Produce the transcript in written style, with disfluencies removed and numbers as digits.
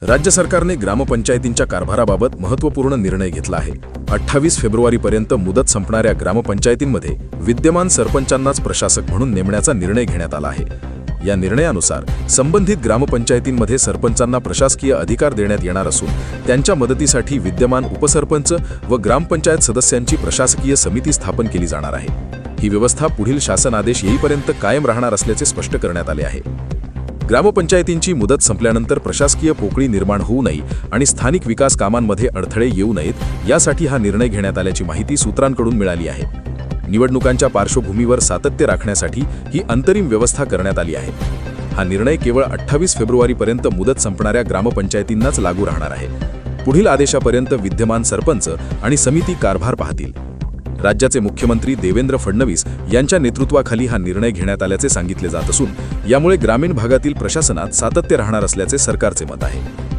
राज्य सरकारने ग्रामपंचायतींच्या कारभाराबाबत महत्त्वपूर्ण निर्णय घेतला आहे। 28 फेब्रुवारीपर्यंत मुदत संपणाऱ्या ग्रामपंचायतींमध्ये विद्यमान सरपंचांनाच प्रशासक म्हणून नेमण्याचा निर्णय घेण्यात आला आहे। या निर्णयानुसार संबंधित ग्रामपंचायतींमध्ये सरपंचांना प्रशासकीय अधिकार देण्यात येणार असून त्यांच्या मदतीसाठी विद्यमान उपसरपंच व ग्रामपंचायत सदस्यांची प्रशासकीय समिती स्थापन केली जाणार आहे। ही व्यवस्था पुढील शासन आदेश येईपर्यंत कायम राहणार असल्याचे स्पष्ट करण्यात आले आहे। ग्रामपंचायतींची मुदत संपल्यानंतर प्रशासकीय पोकळी निर्माण होऊ नये आणि स्थानिक विकास कामांमध्ये अडथळे येऊ नयेत यासाठी हा निर्णय घेण्यात आल्याची माहिती सूत्रांकडून मिळाली आहे। निवडणुकांच्या पार्श्वभूमीवर सातत्य राखण्यासाठी ही अंतरिम व्यवस्था करण्यात आली आहे। हा निर्णय केवळ 28 फेब्रुवारीपर्यंत मुदत संपणाऱ्या ग्रामपंचायतींनाच लागू राहणार आहे। पुढील आदेशापर्यंत विद्यमान सरपंच आणि समिती कारभार पाहतील। राज्याचे मुख्यमंत्री देवेंद्र फडणवीस यांच्या नेतृत्वाखाली हा निर्णय घेण्यात आल्याचे सांगितले जात असून यामुळे ग्रामीण भागातील प्रशासनात सातत्य राहणार असल्याचे सरकारचे मत आहे।